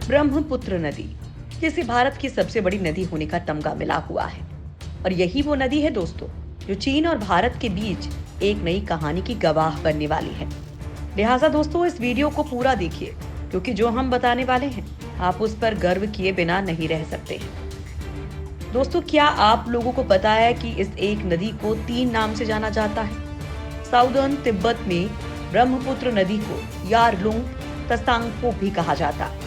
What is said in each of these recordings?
ब्रह्मपुत्र नदी, जिसे भारत की सबसे बड़ी नदी होने का तमगा मिला हुआ है। और यही वो नदी है दोस्तों, जो चीन और भारत के बीच एक नई कहानी की गवाह बनने वाली है। लिहाजा दोस्तों, इस वीडियो को पूरा देखिए, क्योंकि जो हम बताने वाले हैं आप उस पर गर्व किए बिना नहीं रह सकते हैं। दोस्तों, क्या आप लोगों को पता है कि इस एक नदी को 3 नाम से जाना जाता है? साउदर्न तिब्बत में ब्रह्मपुत्र नदी को यारलुंग तसांगपो भी कहा जाता है।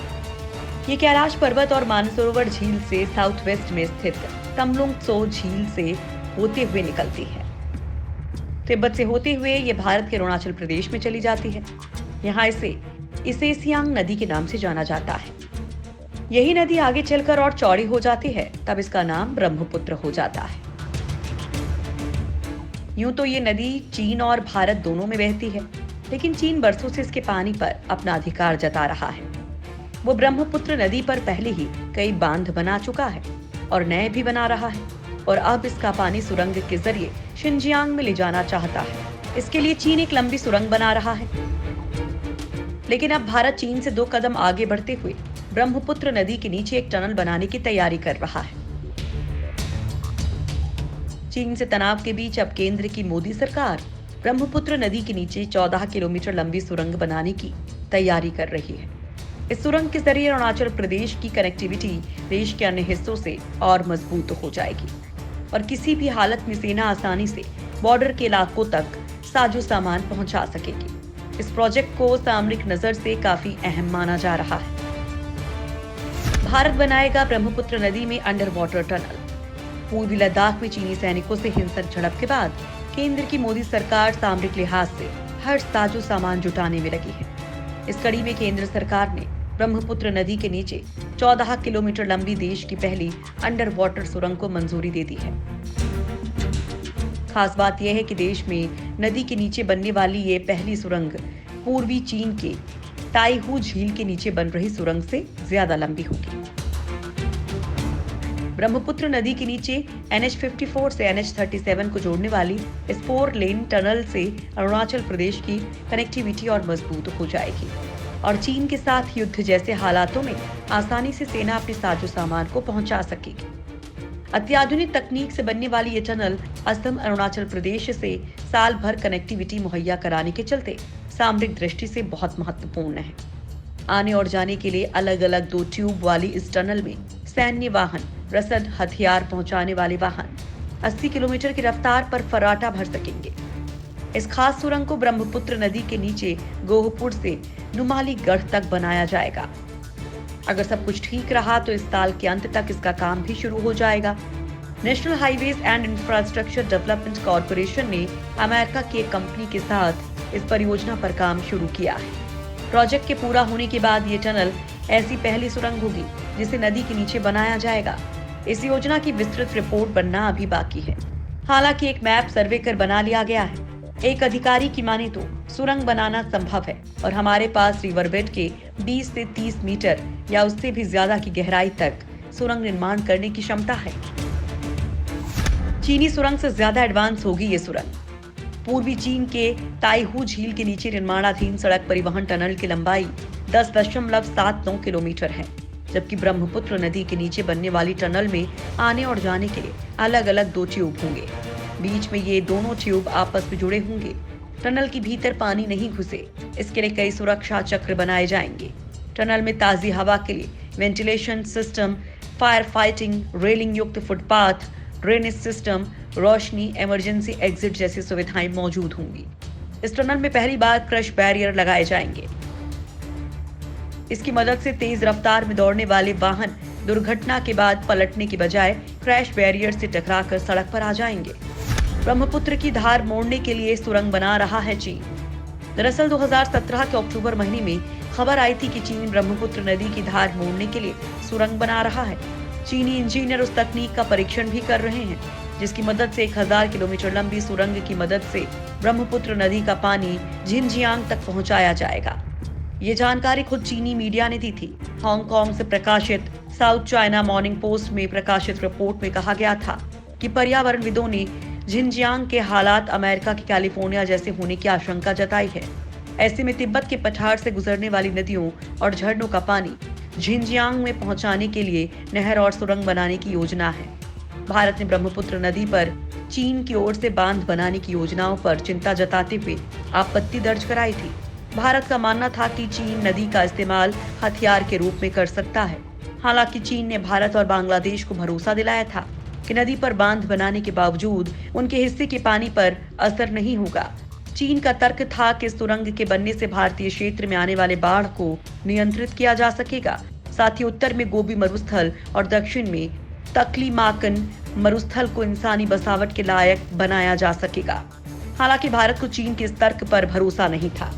ये कैलाश पर्वत और मानसरोवर झील से साउथ वेस्ट में स्थित तमलुंग त्सो झील से होते हुए निकलती है। तिब्बत से होते हुए ये भारत के अरुणाचल प्रदेश में चली जाती है। यहाँ इसे सियांग नदी के नाम से जाना जाता है। यही नदी आगे चलकर और चौड़ी हो जाती है, तब इसका नाम ब्रह्मपुत्र हो जाता है। यूं तो ये नदी चीन और भारत दोनों में बहती है, लेकिन चीन बरसों से इसके पानी पर अपना अधिकार जता रहा है। वो ब्रह्मपुत्र नदी पर पहले ही कई बांध बना चुका है और नए भी बना रहा है, और अब इसका पानी सुरंग के जरिए शिनजियांग में ले जाना चाहता है। इसके लिए चीन एक लंबी सुरंग बना रहा है। लेकिन अब भारत चीन से 2 कदम आगे बढ़ते हुए ब्रह्मपुत्र नदी के नीचे एक टनल बनाने की तैयारी कर रहा है। चीन से तनाव के बीच अब केंद्र की मोदी सरकार ब्रह्मपुत्र नदी के नीचे 14 किलोमीटर लंबी सुरंग बनाने की तैयारी कर रही है। इस सुरंग के जरिए अरुणाचल प्रदेश की कनेक्टिविटी देश के अन्य हिस्सों से और मजबूत हो जाएगी और किसी भी हालत में सेना आसानी से बॉर्डर के इलाकों तक साजो सामान पहुंचा सकेगी। इस प्रोजेक्ट को सामरिक नजर से काफी अहम माना जा रहा है। भारत बनाएगा ब्रह्मपुत्र नदी में अंडर वाटर टनल। पूर्वी लद्दाख में चीनी सैनिकों से हिंसक झड़प के बाद केंद्र की मोदी सरकार सामरिक लिहाज से हर साजो सामान जुटाने में लगी है। इस कड़ी में केंद्र सरकार ने ब्रह्मपुत्र नदी के नीचे 14 किलोमीटर लंबी देश की पहली अंडर वाटर सुरंग को मंजूरी दे दी है। खास बात यह है कि देश में नदी के नीचे बनने वाली ये पहली सुरंग पूर्वी चीन के ताइहू झील के नीचे बन रही सुरंग से ज्यादा लंबी होगी। ब्रह्मपुत्र नदी के नीचे NH54 से NH37 को जोड़ने वाली इस 4 लेन टनल से अरुणाचल प्रदेश की कनेक्टिविटी और मजबूत हो जाएगी और चीन के साथ युद्ध जैसे हालातों में आसानी से सेना अपने साजो सामान को पहुंचा सकेगी। अत्याधुनिक तकनीक से बनने वाली ये टनल असम अरुणाचल प्रदेश से साल भर कनेक्टिविटी मुहैया कराने के चलते सामरिक दृष्टि से बहुत महत्वपूर्ण है। आने और जाने के लिए अलग अलग 2 ट्यूब वाली इस टनल में सैन्य वाहन, रसद, हथियार पहुंचाने वाले वाहन 80 किलोमीटर की रफ्तार पर फर्राटा भर सकेंगे। इस खास सुरंग को ब्रह्मपुत्र नदी के नीचे गोहपुर से नुमालीगढ़ तक बनाया जाएगा। अगर सब कुछ ठीक रहा तो इस साल के अंत तक इसका काम भी शुरू हो जाएगा। National highways and infrastructure development corporation ने अमेरिका की एक कंपनी के साथ इस परियोजना पर काम शुरू किया है। प्रोजेक्ट के पूरा होने के बाद ये टनल ऐसी पहली सुरंग होगी जिसे नदी के नीचे बनाया जाएगा। इस योजना की विस्तृत रिपोर्ट बनना अभी बाकी है। हालांकि एक मैप सर्वे कर बना लिया गया है। एक अधिकारी की माने तो सुरंग बनाना संभव है और हमारे पास रिवरबेड के 20 से 30 मीटर या उससे भी ज्यादा की गहराई तक सुरंग निर्माण करने की क्षमता है। चीनी सुरंग से ज्यादा एडवांस होगी ये सुरंग। पूर्वी चीन के ताइहू झील के नीचे निर्माणाधीन सड़क परिवहन टनल की लंबाई 10.79 किलोमीटर है, जबकि ब्रह्मपुत्र नदी के नीचे बनने वाली टनल में आने और जाने के लिए अलग अलग 2 ट्यूब होंगे। बीच में ये दोनों ट्यूब आपस में जुड़े होंगे। टनल के भीतर पानी नहीं घुसे, इसके लिए कई सुरक्षा चक्र बनाए जाएंगे। टनल में ताजी हवा के लिए ventilation system, fire fighting, railing युक्त फुटपाथ, ड्रेनेज सिस्टम, रोशनी, इमरजेंसी एग्जिट जैसी सुविधाएं मौजूद होंगी। इस टनल में पहली बार क्रश बैरियर लगाए जाएंगे। इसकी मदद से तेज रफ्तार में दौड़ने वाले वाहन दुर्घटना के बाद पलटने की बजाय क्रैश बैरियर से टकराकर सड़क पर आ जाएंगे। ब्रह्मपुत्र की धार मोड़ने के लिए सुरंग बना रहा है चीन। दरअसल 2017 के अक्टूबर महीने में खबर आई थी कि चीन ब्रह्मपुत्र नदी की धार मोड़ने के लिए सुरंग बना रहा है। चीनी इंजीनियर उस तकनीक का परीक्षण भी कर रहे हैं, जिसकी मदद से 1000 किलोमीटर लंबी सुरंग की मदद से ब्रह्मपुत्र नदी का पानी झिनजियांग तक पहुंचाया जाएगा। ये जानकारी खुद चीनी मीडिया ने दी थी। हांगकांग से प्रकाशित साउथ चाइना मॉर्निंग पोस्ट में प्रकाशित रिपोर्ट में कहा गया था कि पर्यावरणविदों ने झिनजियांग के हालात अमेरिका की कैलिफोर्निया जैसे होने की आशंका जताई है। ऐसे में तिब्बत के पठार से गुजरने वाली नदियों और झरनों का पानी झिंजियांग में पहुंचाने के लिए नहर और सुरंग बनाने की योजना है। भारत ने ब्रह्मपुत्र नदी पर चीन की ओर से बांध बनाने की योजनाओं पर चिंता जताते हुए आपत्ति दर्ज कराई थी। भारत का मानना था कि चीन नदी का इस्तेमाल हथियार के रूप में कर सकता है। हालांकि चीन ने भारत और बांग्लादेश को भरोसा दिलाया था कि नदी पर बांध बनाने के बावजूद उनके हिस्से के पानी पर असर नहीं होगा। चीन का तर्क था कि सुरंग के बनने से भारतीय क्षेत्र में आने वाले बाढ़ को नियंत्रित किया जा सकेगा। साथ ही उत्तर में गोबी मरुस्थल और दक्षिण में तकलीमाकन मरुस्थल को इंसानी बसावट के लायक बनाया जा सकेगा। हालांकि भारत को चीन के इस तर्क पर भरोसा नहीं था।